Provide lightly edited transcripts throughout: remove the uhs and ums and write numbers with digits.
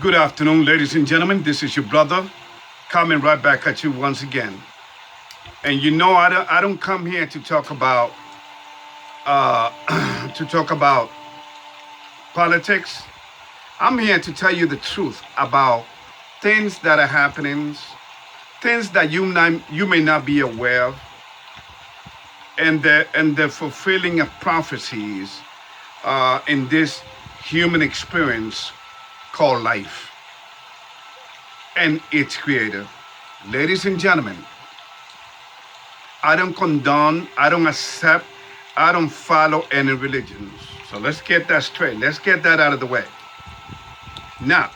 Good afternoon, ladies and gentlemen. This is your brother coming right back at you once again. And you know, I don't come here to talk about to talk about politics. I'm here to tell you the truth about things that are happening, things that you may not be aware of, and the fulfilling of prophecies in this human experience called life and its creator. Ladies and gentlemen, I don't condone, I don't accept, I don't follow any religions. So let's get that straight. Let's get that out of the way. Now,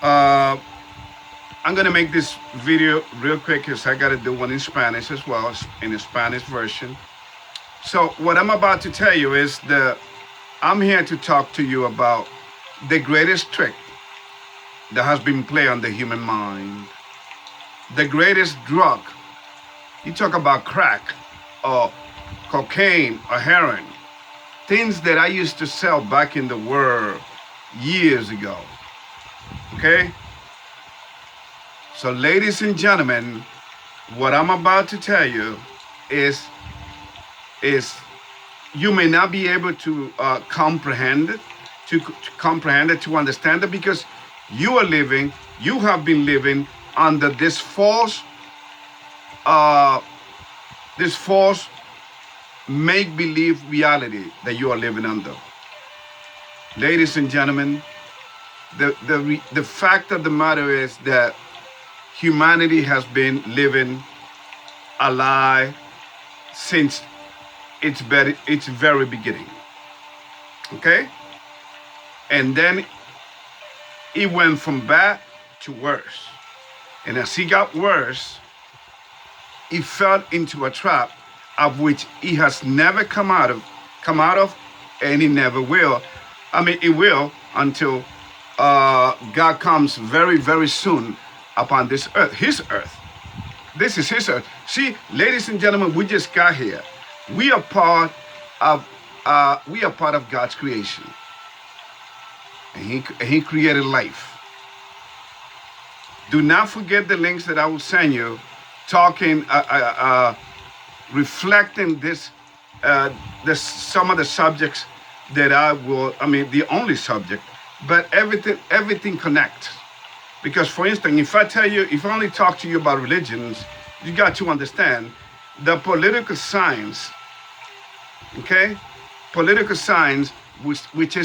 I'm gonna make this video real quick because I gotta do one in Spanish as well, in the Spanish version. So what I'm about to tell you is I'm here to talk to you about the greatest trick that has been played on the human mind. The greatest drug. You talk about crack or cocaine or heroin. Things that I used to sell back in the world years ago. Okay? So ladies and gentlemen, what I'm about to tell you is you may not be able to comprehend it, to understand it, because you have been living under this false make-believe reality that you are living under. Ladies and gentlemen, the fact of the matter is that humanity has been living a lie since its very beginning. Okay? And then it went from bad to worse. And as it got worse, it fell into a trap of which it has never come out of, and it never will. I mean, it will until God comes very, very soon upon this earth, his earth. This is his earth. See, ladies and gentlemen, we just got here. We are part of God's creation. And he created life. Do not forget the links that I will send you, talking, reflecting some of the subjects that the only subject, but everything connects. Because for instance, if I only talk to you about religions, you got to understand the political science, okay? Political science, which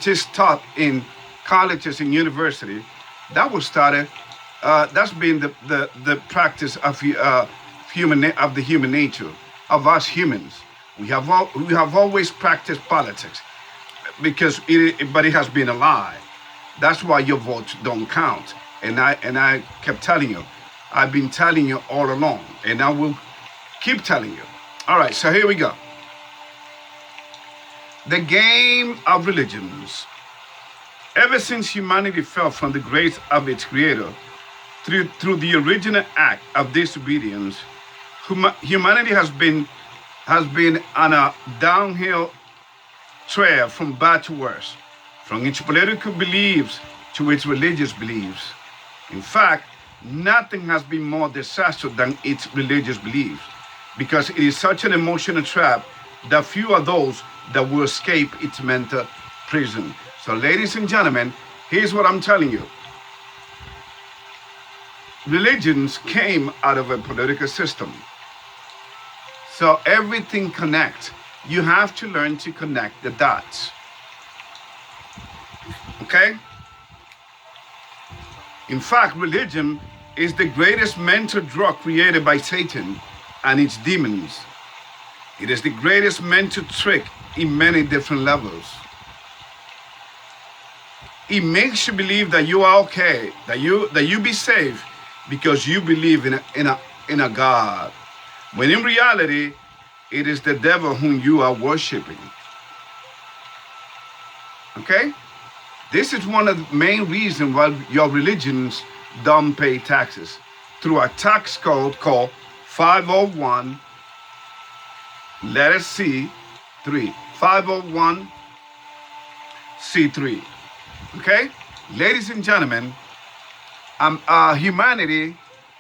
is taught in colleges and university, that was started. That's been the practice of the human nature of us humans. We have always practiced politics but it has been a lie. That's why your votes don't count. And I kept telling you. I've been telling you all along, and I will keep telling you. All right, so here we go. The game of religions. Ever since humanity fell from the grace of its creator, through the original act of disobedience, humanity has been on a downhill trail from bad to worse, from its political beliefs to its religious beliefs. In fact, nothing has been more disastrous than its religious beliefs, because it is such an emotional trap that few are those that will escape its mental prison. So ladies and gentlemen, here's what I'm telling you. Religions came out of a political system. So everything connects. You have to learn to connect the dots. Okay? In fact, religion is the greatest mental drug created by Satan and its demons. It is the greatest mental trick in many different levels. It makes you believe that you are okay, that you be safe because you believe in a God, when in reality, it is the devil whom you are worshiping. Okay? This is one of the main reasons why your religions don't pay taxes, through a tax code called 501, letter C, 3. 501 C3. Okay? Ladies and gentlemen, humanity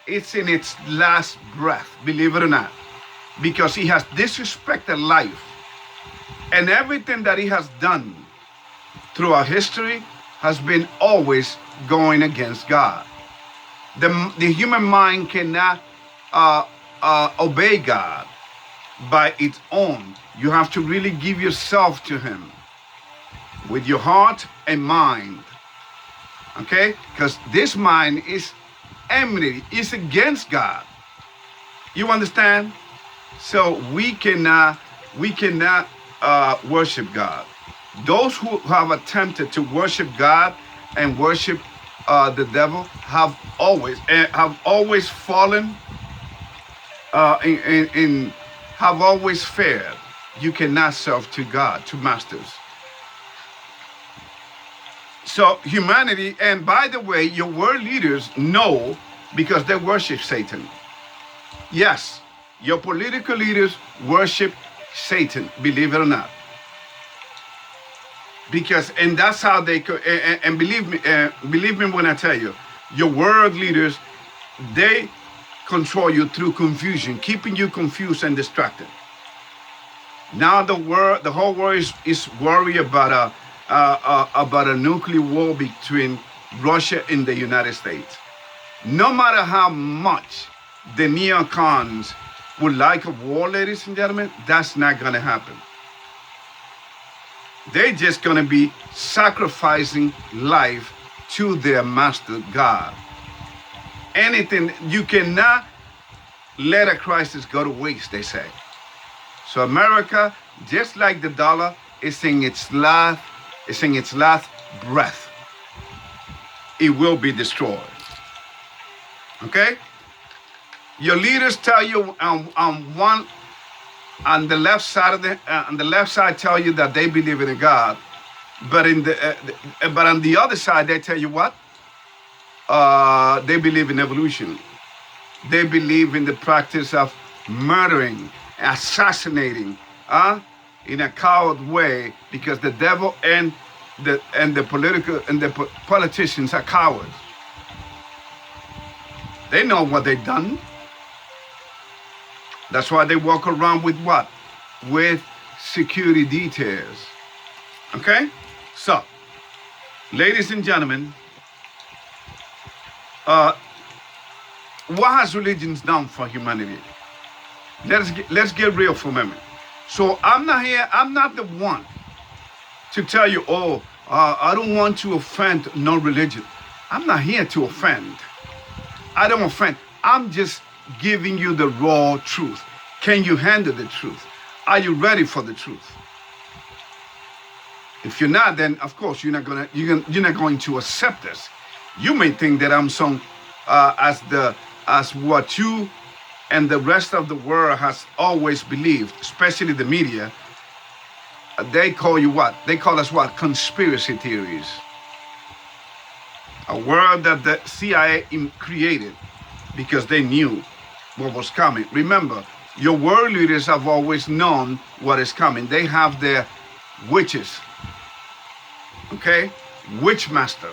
is in its last breath, believe it or not, because he has disrespected life. And everything that he has done throughout history has been always going against God. The human mind cannot obey God by its own. You have to really give yourself to him with your heart and mind. Okay? Because this mind is enmity, is against God. You understand? So we cannot worship God. Those who have attempted to worship God and worship the devil have always fallen have always failed. You cannot serve to God, to masters. So humanity, and by the way, your world leaders know because they worship Satan. Yes, your political leaders worship Satan, believe it or not. Because, and that's how they, and believe me when I tell you, your world leaders, they control you through confusion, keeping you confused and distracted. Now the whole world is worried about a nuclear war between Russia and the United States. No matter how much the neocons would like a war, ladies and gentlemen, that's not going to happen. They're just going to be sacrificing life to their master God. Anything, you cannot let a crisis go to waste, they say. So America, just like the dollar, is in its last breath. It will be destroyed. Okay? Your leaders tell you on the left side tell you that they believe in a God, but on the other side they tell you what? They believe in evolution. They believe in the practice of murdering, assassinating, in a coward way, because the devil and the politicians are cowards. They know what they've done. That's why they walk around with what? With security details. Okay? So, ladies and gentlemen, what has religions done for humanity? Let's get real for a moment. So I'm not the one to tell you, I don't want to offend no religion. I'm not here to offend. I don't offend. I'm just giving you the raw truth. Can you handle the truth? Are you ready for the truth? If you're not, then of course you're not going to accept this. You may think that I'm some as what you and the rest of the world has always believed, especially the media. They call you what? They call us what? Conspiracy theories. A word that the CIA created because they knew what was coming. Remember, your world leaders have always known what is coming. They have their witches, okay? Witch master.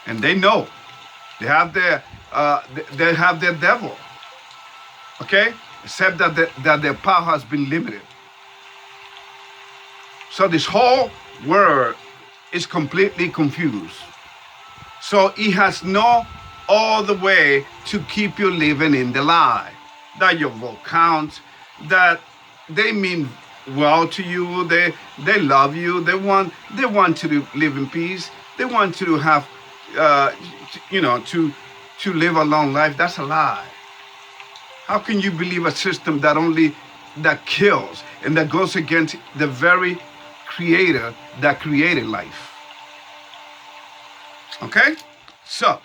And they know. They have their devil, okay? Except that their power has been limited. So this whole world is completely confused. So he has no other way to keep you living in the lie. That your vote counts, that they mean well to you, they love you, they want you to live in peace, they want you to have, to live a long life. That's a lie. How can you believe a system that kills and that goes against the very creator that created life? Okay? So,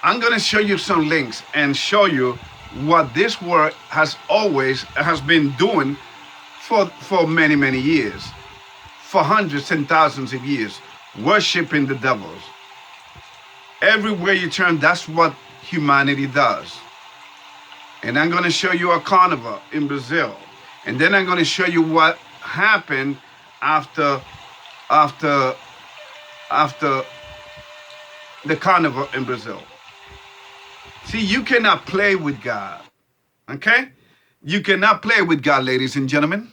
I'm going to show you some links and show you what this world has been doing for many, many years. For hundreds and thousands of years, worshiping the devils. Everywhere you turn, that's what humanity does. And I'm going to show you a carnival in Brazil. And then I'm going to show you what happened after after after the carnival in Brazil. See, you cannot play with God. Okay? You cannot play with God, ladies and gentlemen.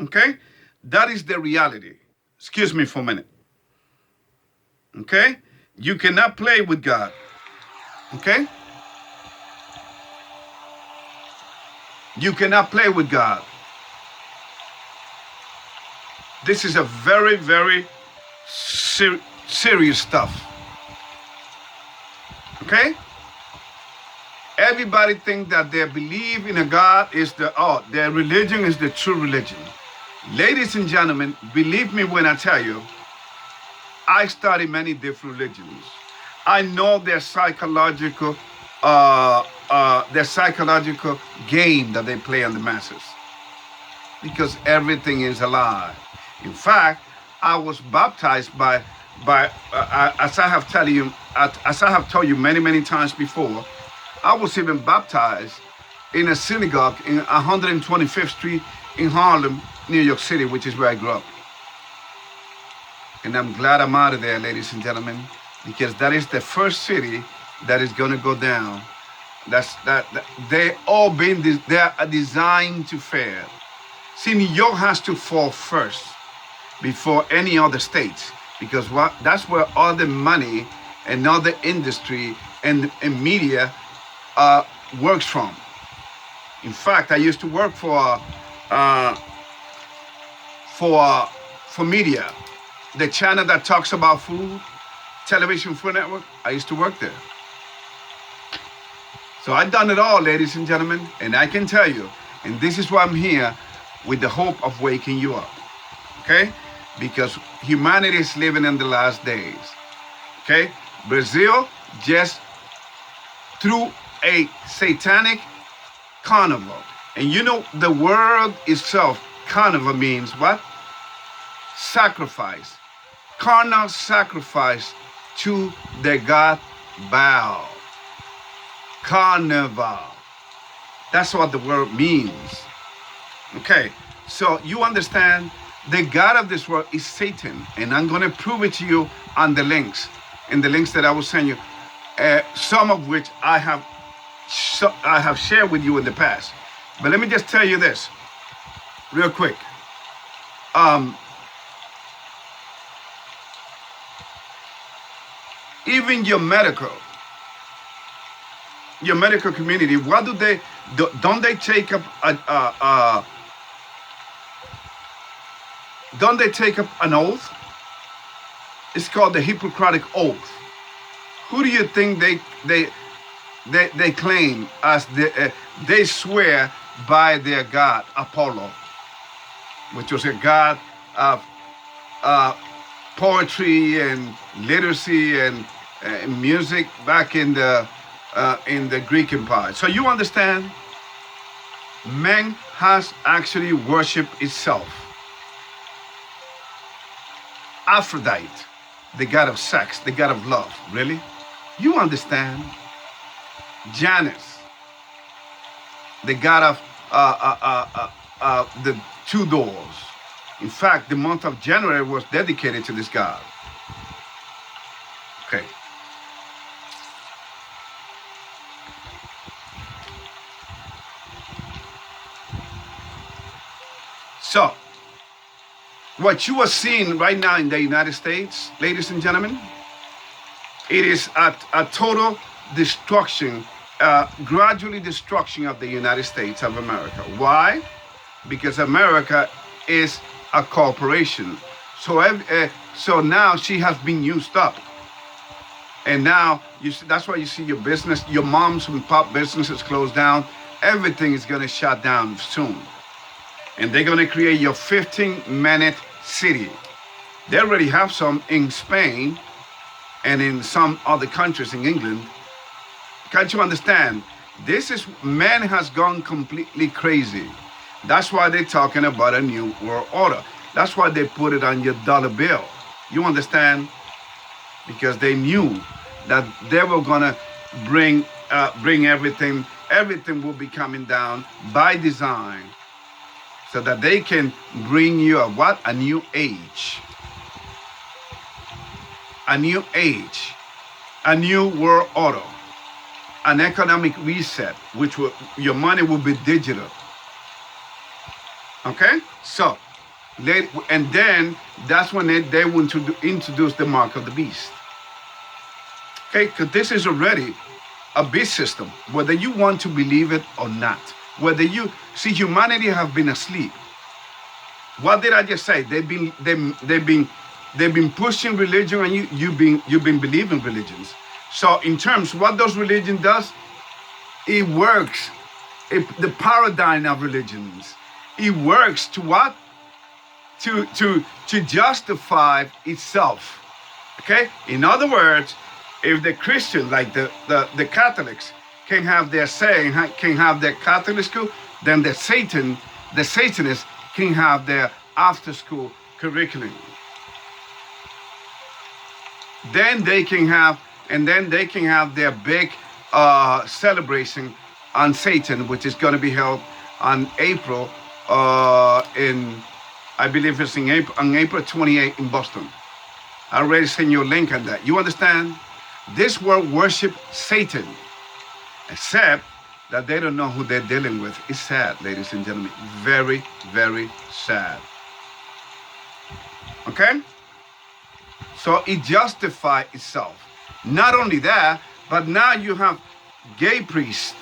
Okay? That is the reality. Excuse me for a minute. Okay? You cannot play with God. Okay? You cannot play with God. This is a very, very serious stuff. Okay? Everybody think that their belief in a God is their religion is the true religion. Ladies and gentlemen, believe me when I tell you, I study many different religions. I know their psychological game that they play on the masses, because everything is a lie. In fact, I was baptized by as I have told you many times before. I was even baptized in a synagogue in 125th Street in Harlem, New York City, which is where I grew up. And I'm glad I'm out of there, ladies and gentlemen, because that is the first city that is going to go down. They all they are designed to fail. See, New York has to fall first before any other states, because that's where all the money and all the industry and media works from. In fact, I used to work for media, the channel that talks about food, Television Food Network. I used to work there. So I've done it all, ladies and gentlemen, and I can tell you, and this is why I'm here, with the hope of waking you up. Okay? Because humanity is living in the last days. Okay? Brazil just threw a satanic carnival. And you know, the word itself, carnival, means what? Sacrifice. Carnal sacrifice to the god Baal. Carnival. That's what the word means. Okay, so you understand, the god of this world is Satan, and I'm going to prove it to you on the links, in the links that I will send you, some of which I have shared with you in the past. But let me just tell you this real quick. Even your medical community, what do they don't they take up don't they take up an oath? It's called the Hippocratic Oath. Who do you think they claim as they swear by their god Apollo, which was a god of poetry and literacy and music back in the Greek Empire. So you understand, man has actually worshipped itself. Aphrodite, the god of sex, the god of love. Really? You understand? Janus, the god of the two doors. In fact, the month of January was dedicated to this god. Okay. So, what you are seeing right now in the United States, ladies and gentlemen, it is a total destruction, gradually destruction of the United States of America. Why? Because America is a corporation. So now she has been used up. And now, that's why you see your business, your moms and pop businesses closed down. Everything is going to shut down soon. And they're going to create your 15-minute city. They already have some in Spain and in some other countries in England. Can't you understand? Man has gone completely crazy. That's why they're talking about a new world order. That's why they put it on your dollar bill. You understand? Because they knew that they were gonna bring everything will be coming down by design, so that they can bring you a new age. a new age, a new world order, an economic reset, which will, your money will be digital. Okay? So, and then that's when they want to introduce the mark of the beast. Okay? Because this is already a beast system, whether you want to believe it or not. Whether you see, humanity have been asleep. What did I just say? They've been pushing religion, and you've been believing religions. So in terms, what does religion does? It works. The paradigm of religions. It works to what? To justify itself. Okay. In other words, if the Christian, like the Catholics, can have their say, can have their Catholic school, then the Satanists can have their after-school curriculum. Then they can have their big celebration on Satan, which is going to be held on April, I believe it's on April 28 in Boston. I already sent you a link on that. You understand? This world worship Satan, except that they don't know who they're dealing with. It's sad, ladies and gentlemen. Very, very sad. Okay? So it justifies itself. Not only that, but now you have gay priests.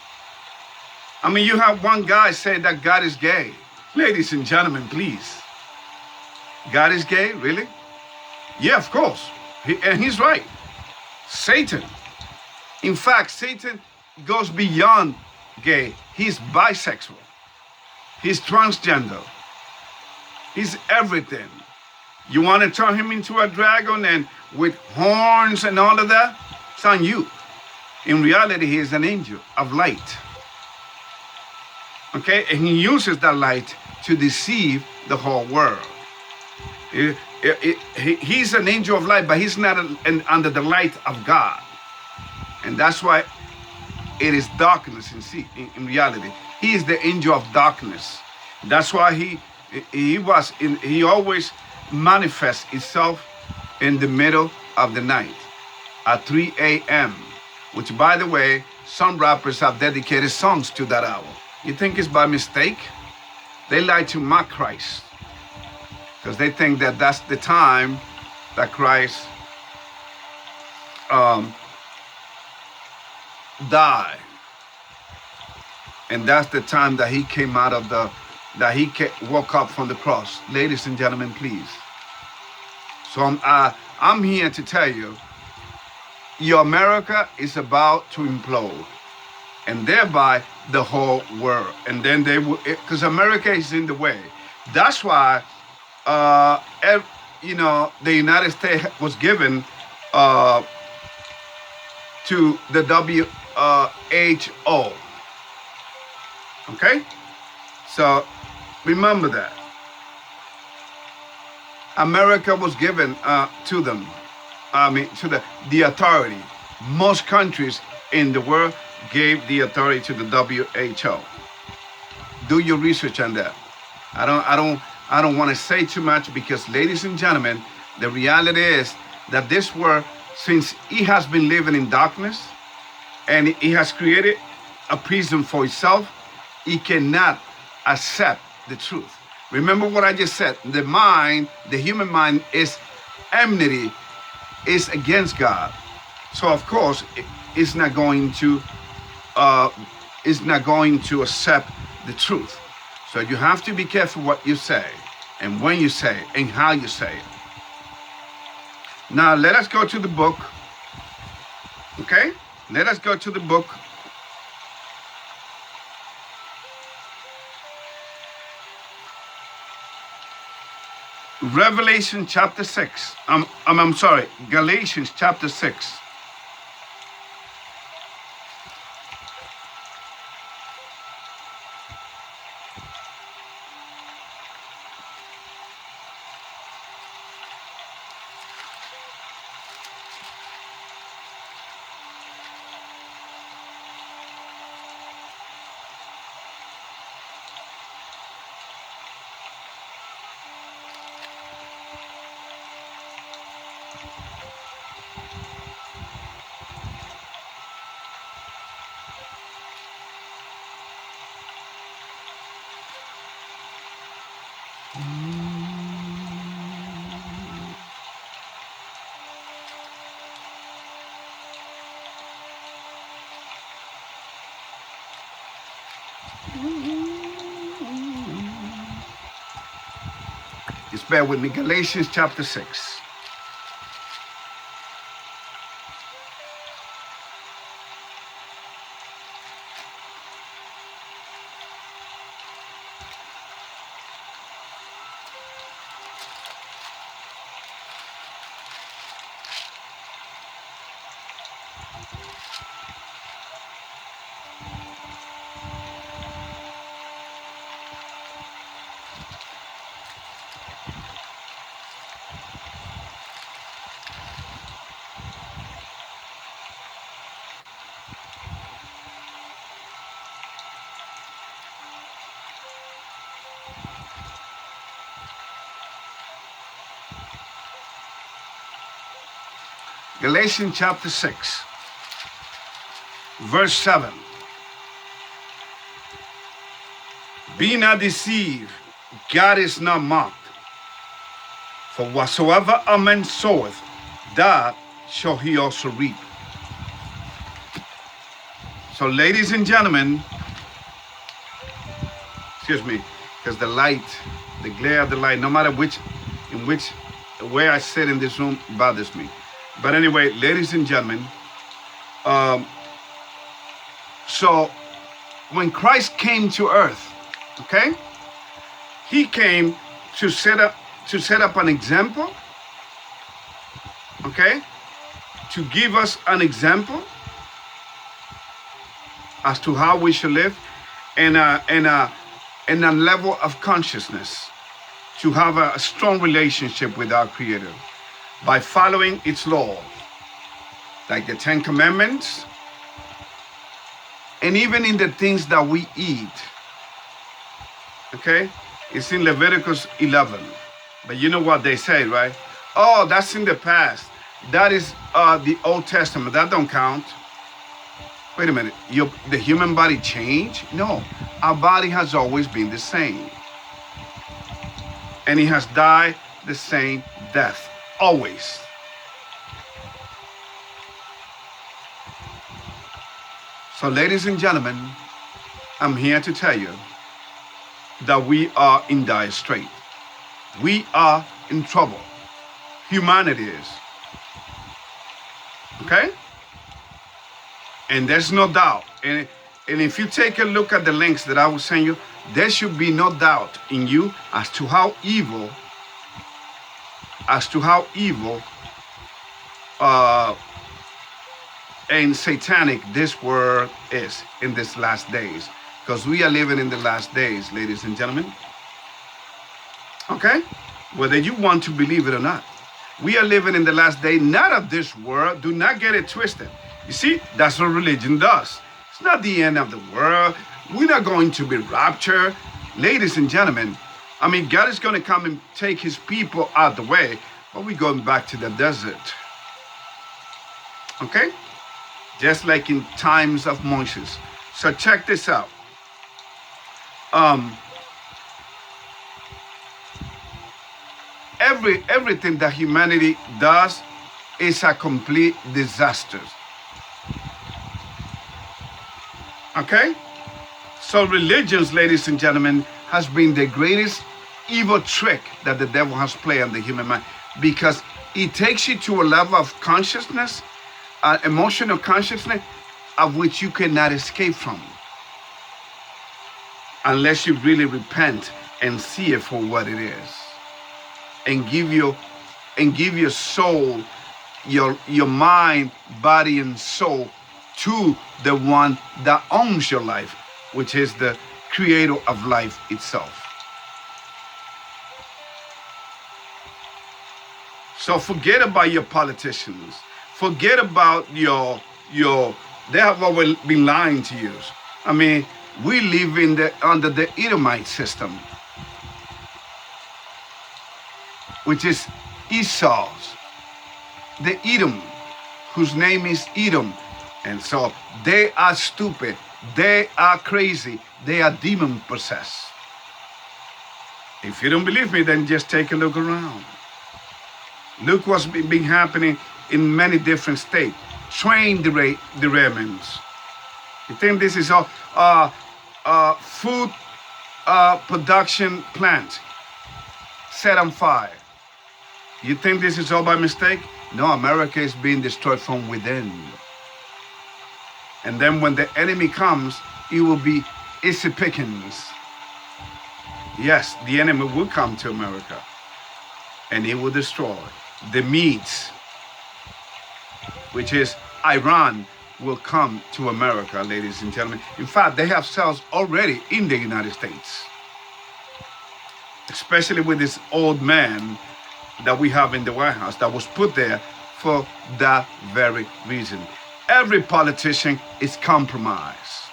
I mean, you have one guy saying that God is gay. Ladies and gentlemen, please. God is gay? Really? Yeah, of course. And he's right. Satan. In fact, Satan goes beyond gay. He's bisexual. He's transgender. He's everything. You want to turn him into a dragon and with horns and all of that? It's on you. In reality, he is an angel of light. Okay? And he uses that light to deceive the whole world. He's an angel of light, but he's not under the light of God. And that's why it is darkness in reality. He is the angel of darkness. That's why he always manifests himself in the middle of the night at 3 a.m., which, by the way, some rappers have dedicated songs to that hour. You think it's by mistake? They like to mock Christ because they think that that's the time that Christ died. And that's the time that he came out of woke up from the cross. Ladies and gentlemen, please. So I'm here to tell you, your America is about to implode, and thereby the whole world. And then they will, because America is in the way. That's why, the United States was given to the WHO. Okay? So remember that. America was given to them, to the authority. Most countries in the world gave the authority to the WHO. Do your research on that. I don't want to say too much because, ladies and gentlemen, the reality is that this world, since it has been living in darkness and it has created a prison for itself, it cannot accept the truth. Remember what I just said. The human mind is enmity, is against God. So of course, it's not going to accept the truth. So you have to be careful what you say and when you say it and how you say it. Now let us go to the book. Okay? Let us go to the book. Revelation chapter 6. I'm sorry, Galatians chapter 6. bear with me. Galatians chapter 6. Galatians chapter 6, verse 7. Be not deceived, God is not mocked. For whatsoever a man soweth, that shall he also reap. So, ladies and gentlemen, excuse me, because the light, the glare of the light, no matter in which way I sit in this room, bothers me. But anyway, ladies and gentlemen, so when Christ came to earth, okay, he came to set up an example, okay, to give us an example as to how we should live, and a level of consciousness to have a strong relationship with our Creator by following its law, like the 10 Commandments, and even in the things that we eat. Okay? It's in Leviticus 11. But you know what they say, right? Oh, that's in the past. That is the Old Testament. That don't count. Wait a minute. The human body changed? No. Our body has always been the same. And it has died the same death. Always. So, ladies and gentlemen, I'm here to tell you that we are in dire strait. We are in trouble. Humanity is. Okay? And there's no doubt. And if you take a look at the links that I will send you, there should be no doubt in you as to how evil and satanic this world is in these last days. Because we are living in the last days, ladies and gentlemen. Okay? Whether you want to believe it or not. We are living in the last day, not of this world. Do not get it twisted. You see, that's what religion does. It's not the end of the world. We're not going to be raptured. Ladies and gentlemen, I mean, God is going to come and take his people out the way, but we're going back to the desert. Okay? Just like in times of Moses. So check this out. Everything that humanity does is a complete disaster. Okay? So religions, ladies and gentlemen, has been the greatest evil trick that the devil has played on the human mind, because it takes you to a level of consciousness, emotional consciousness, of which you cannot escape from unless you really repent and see it for what it is, and give your soul, your mind, body, and soul to the one that owns your life, which is the creator of life itself. So forget about your politicians. Forget about they have always been lying to you. I mean, we live under the Edomite system, which is Esau's, the Edom, whose name is Edom. And so they are stupid, they are crazy, they are demon possessed. If you don't believe me, then just take a look around. Look what's been happening in many different states. Train derailments. You think this is all food production plant? set on fire. You think this is all by mistake? No, America is being destroyed from within. And then when the enemy comes, it will be easy pickings. Yes, the enemy will come to America and he will destroy. The Medes, which is Iran, will come to America, ladies and gentlemen. In fact, they have cells already in the United States, especially with this old man that we have in the White House that was put there for that very reason. Every politician is compromised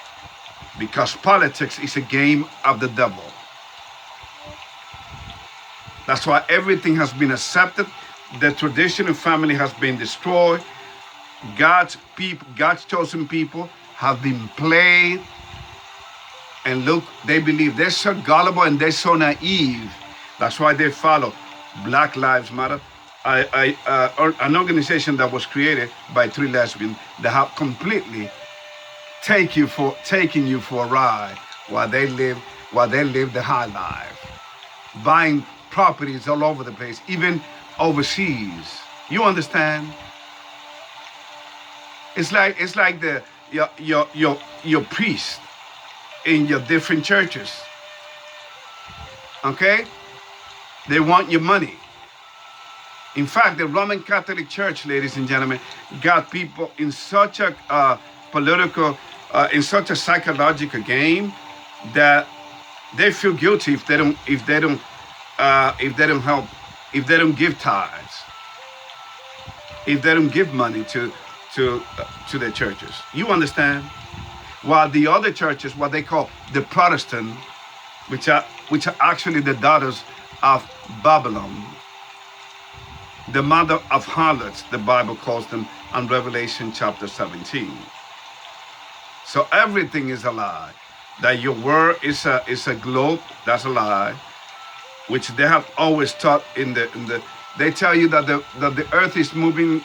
because politics is a game of the devil. That's why everything has been accepted. The traditional family has been destroyed. God's people, God's chosen people have been played. And look, they believe they're so gullible and they're so naive. That's why they follow Black Lives Matter, an organization that was created by 3 lesbians that have completely taken you for a ride while they live the high life, buying properties all over the place, even overseas. You understand? It's like your priest in your different churches. Okay? They want your money. In fact, the Roman Catholic Church, ladies and gentlemen, got people in such a political, in such a psychological game that they feel guilty if they don't give tithes, if they don't give money to their churches. You understand? While the other churches, what they call the Protestant, which are actually the daughters of Babylon, the mother of harlots, the Bible calls them on Revelation chapter 17. So everything is a lie. That your word is a globe, that's a lie, which they have always taught they tell you that the earth is moving,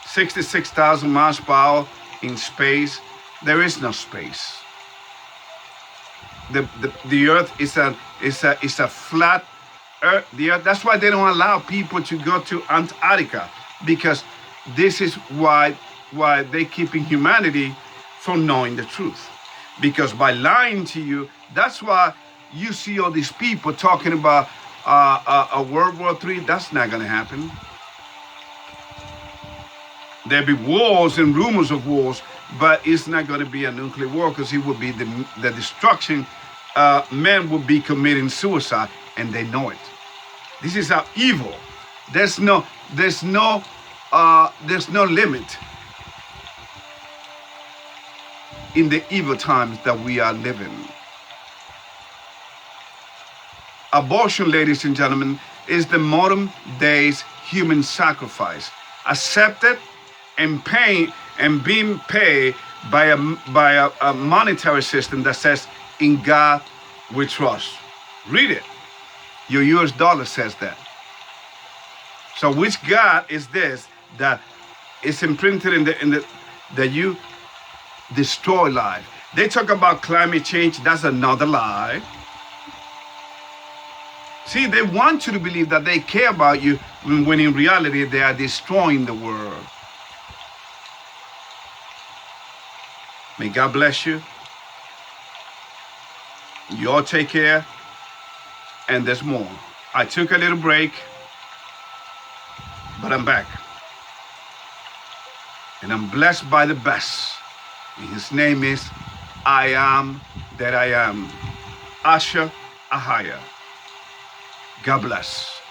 66,000 miles per hour in space. There is no space. The earth is a flat earth. The earth. That's why they don't allow people to go to Antarctica, because this is why they're keeping humanity from knowing the truth. Because by lying to you, that's why you see all these people talking about a World War III. That's not going to happen. There'll be wars and rumors of wars, but it's not going to be a nuclear war, because it will be the destruction. Men will be committing suicide, and they know it. This is how evil. There's no limit in the evil times that we are living. Abortion, ladies and gentlemen, is the modern day's human sacrifice, accepted and being paid by a monetary system that says, "In God we trust." Read it. Your US dollar says that. So which God is this that is imprinted in that you destroy life? They talk about climate change. That's another lie. See, they want you to believe that they care about you when in reality they are destroying the world. May God bless you. You all take care. And there's more. I took a little break, but I'm back. And I'm blessed by the best. And his name is I Am That I Am. Asher Ahaya. God bless.